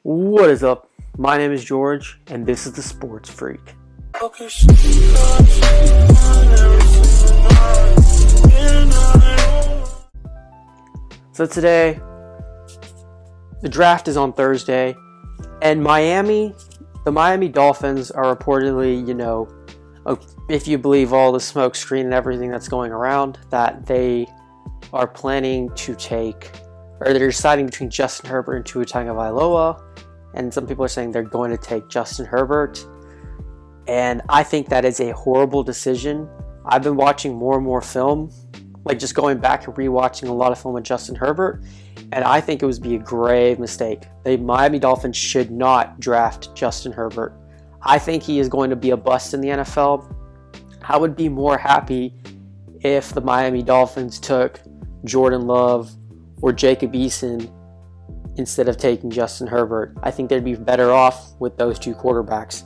What is up? My name is George, and this is the Sports Freak. So today, the draft is on Thursday, and the Miami Dolphins are reportedly, if you believe all the smoke screen and everything that's going around, that they are planning to take, or they're deciding between Justin Herbert and Tua Tagovailoa, and some people are saying they're going to take Justin Herbert, and I think that is a horrible decision. I've been watching more and more film, like just going back and rewatching a lot of film with Justin Herbert, and I think it would be a grave mistake. The Miami Dolphins should not draft Justin Herbert. I think he is going to be a bust in the NFL. I would be more happy if the Miami Dolphins took Jordan Love or Jacob Eason instead of taking Justin Herbert. I think they'd be better off with those two quarterbacks.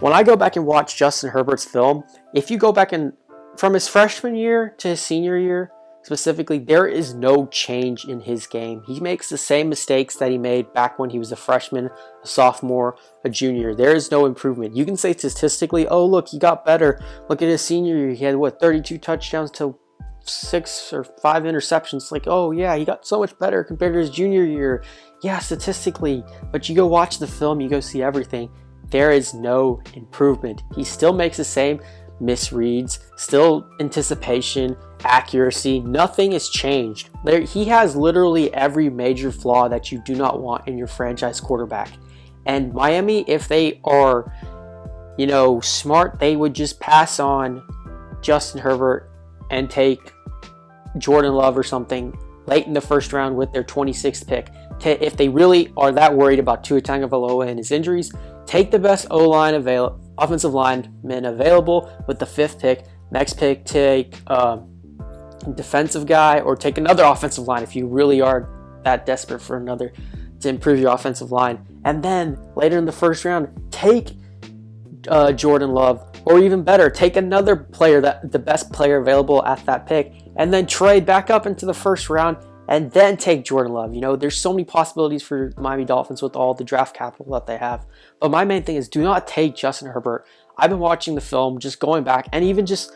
When I go back and watch Justin Herbert's film, if you go back and from his freshman year to his senior year specifically, there is no change in his game. He makes the same mistakes that he made back when he was a freshman, a sophomore, a junior. There is no improvement. You can say statistically, oh look, he got better. Look at his senior year. He had 32 touchdowns to 6 or 5 interceptions. Like, oh yeah, he got so much better compared to his junior year. Yeah, statistically. But you go watch the film, you go see everything. There is no improvement. He still makes the same misreads, still anticipation, accuracy. Nothing has changed. He has literally every major flaw that you do not want in your franchise quarterback. And Miami, if they are, smart, they would just pass on Justin Herbert and take Jordan Love or something late in the first round with their 26th pick. If they really are that worried about Tua Tagovailoa and his injuries, take the best offensive lineman available with the 5th pick. Next pick, take a defensive guy, or take another offensive line if you really are that desperate for another to improve your offensive line. And then later in the first round, take Jordan Love, or even better, take another player, the best player available at that pick, and then trade back up into the first round and then take Jordan Love. There's so many possibilities for the Miami Dolphins with all the draft capital that they have. But my main thing is, do not take Justin Herbert. I've been watching the film, just going back, and even just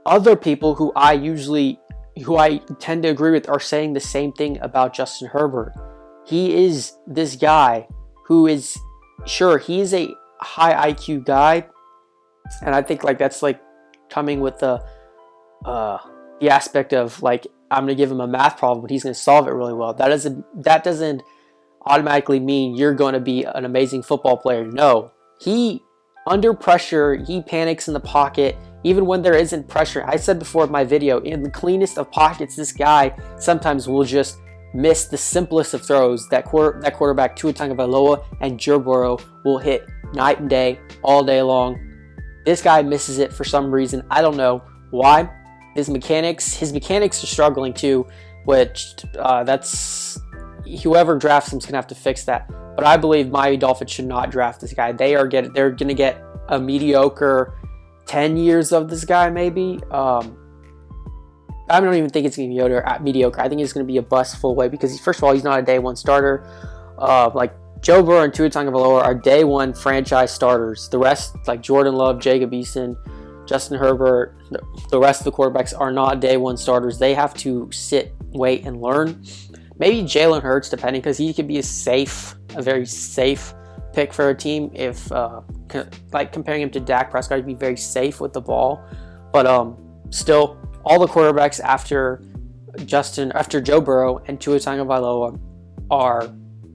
other people who I tend to agree with are saying the same thing about Justin Herbert. He is this guy who is, sure, he is a high IQ guy, and I think that's coming with the aspect of I'm going to give him a math problem, but he's going to solve it really well. That doesn't automatically mean you're going to be an amazing football player. No, under pressure, he panics in the pocket, even when there isn't pressure. I said before in my video, in the cleanest of pockets, this guy sometimes will just miss the simplest of throws. That quarterback, Tua Tagovailoa and Joe Burrow, will hit night and day, all day long. This guy misses it for some reason. I don't know why. His mechanics are struggling too, which that's whoever drafts him is gonna have to fix that. But I believe Miami Dolphins should not draft this guy. They're gonna get a mediocre 10 years of this guy, maybe. I don't even think it's gonna be mediocre. I think it's gonna be a bust full way, because first of all, he's not a day one starter. Joe Burrow and Tua Tagovailoa are day one franchise starters. The rest, like Jordan Love, Jacob Eason, Justin Herbert, the rest of the quarterbacks are not day one starters. They have to sit, wait, and learn. Maybe Jalen Hurts, depending, because he could be a very safe pick for a team. If comparing him to Dak Prescott, he'd be very safe with the ball. But still, all the quarterbacks after Joe Burrow and Tua Tagovailoa are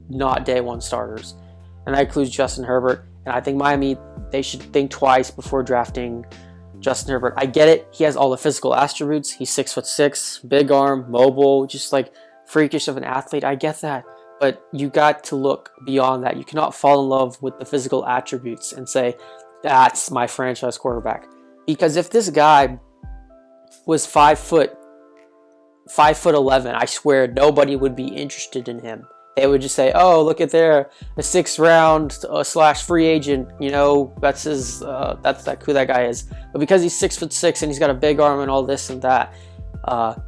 not day one starters, and that includes Justin Herbert. And I think Miami, they should think twice before drafting Justin Herbert. I get it. He has all the physical attributes. He's 6'6", big arm, mobile, just freakish of an athlete. I get that. But you got to look beyond that. You cannot fall in love with the physical attributes and say, that's my franchise quarterback. Because if this guy was 5'11", I swear nobody would be interested in him. They would just say, oh, look at there, a 6th round / free agent, that's who that guy is. But because he's 6'6" and he's got a big arm and all this and that,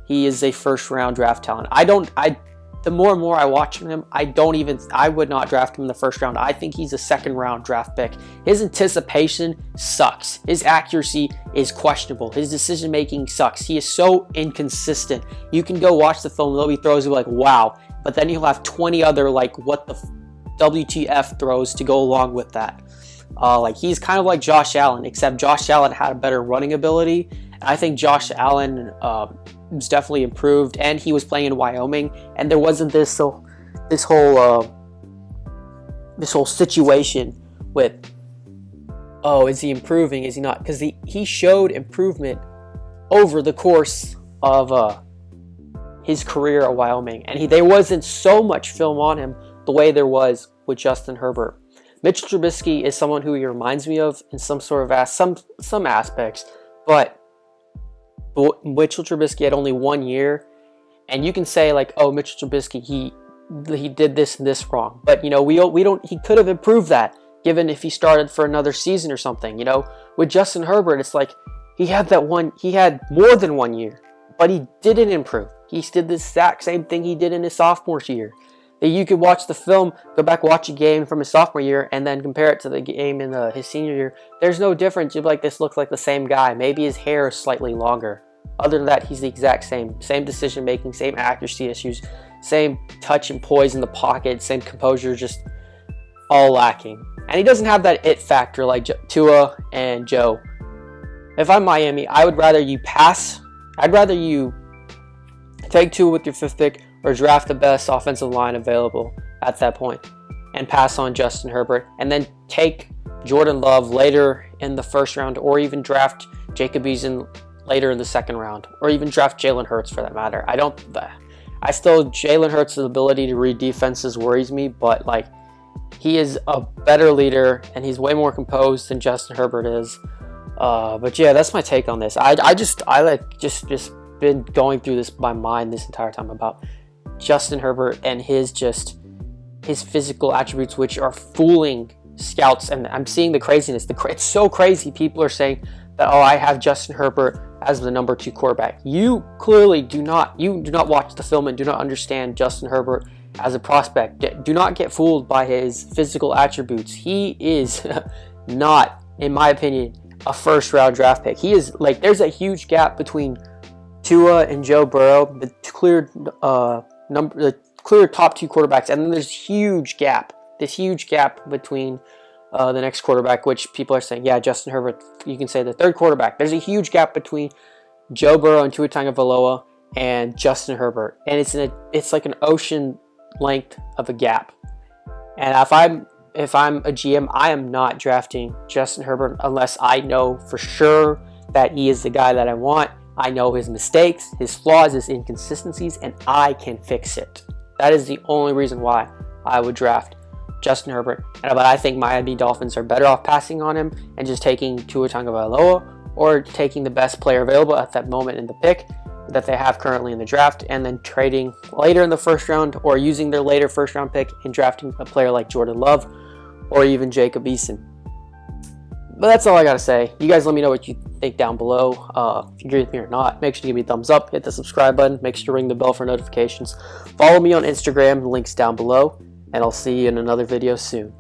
he is a 1st round draft talent. the more and more I watch him, I would not draft him in the first round. I think he's a second round draft pick. His anticipation sucks. His accuracy is questionable. His decision making sucks. He is so inconsistent. You can go watch the film, there'll be throws you'll be like, wow. But then he'll have 20 other like what the WTF throws to go along with that. Like he's kind of like Josh Allen, except Josh Allen had a better running ability. I think Josh Allen was definitely improved, and he was playing in Wyoming, and there wasn't this whole situation with, oh, is he improving? Is he not? Because he showed improvement over the course of his career at Wyoming, and there wasn't so much film on him the way there was with Justin Herbert. Mitchell Trubisky is someone who he reminds me of in some sort of some aspects, but Mitchell Trubisky had only 1 year, and you can say like, oh, Mitchell Trubisky, he did this and this wrong, but you know he could have improved that given if he started for another season or something. You know, with Justin Herbert, it's like he had more than 1 year, but he didn't improve. He did the exact same thing he did in his sophomore year. You could watch the film, go back, watch a game from his sophomore year, and then compare it to the game in his senior year. There's no difference. You'd be like, this looks like the same guy. Maybe his hair is slightly longer. Other than that, he's the exact same decision making, same accuracy issues, same touch and poise in the pocket, same composure, just all lacking. And he doesn't have that it factor like Tua and Joe. If I'm Miami, I would rather you pass. I'd rather you take Tua with your 5th pick, or draft the best offensive line available at that point and pass on Justin Herbert, and then take Jordan Love later in the 1st round, or even draft Jacob Eason later in the 2nd round, or even draft Jalen Hurts for that matter. Jalen Hurts' ability to read defenses worries me, but like he is a better leader and he's way more composed than Justin Herbert is. But yeah, that's my take on this. I just been going through this my mind this entire time about Justin Herbert and his physical attributes, which are fooling scouts. And I'm seeing the craziness. It's so crazy. People are saying that, oh, I have Justin Herbert as the number 2 quarterback. You clearly do not watch the film and do not understand Justin Herbert as a prospect. Do not get fooled by his physical attributes. He is not, in my opinion, a 1st round draft pick. He is like, there's a huge gap between Tua and Joe Burrow, the clear top 2 quarterbacks, and then there's this huge gap between the next quarterback, which people are saying, yeah, Justin Herbert, you can say the 3rd quarterback. There's a huge gap between Joe Burrow and Tua Tagovailoa and Justin Herbert, and it's like an ocean length of a gap. And if I'm a GM, I am not drafting Justin Herbert unless I know for sure that he is the guy that I want. I know his mistakes, his flaws, his inconsistencies, and I can fix it. That is the only reason why I would draft Justin Herbert. But I think Miami Dolphins are better off passing on him and just taking Tua Tagovailoa, or taking the best player available at that moment in the pick that they have currently in the draft, and then trading later in the 1st round, or using their later 1st round pick and drafting a player like Jordan Love or even Jacob Eason. But that's all I gotta say. You guys let me know what you think down below. If you agree with me or not, make sure to give me a thumbs up, hit the subscribe button, make sure to ring the bell for notifications. Follow me on Instagram, links down below, and I'll see you in another video soon.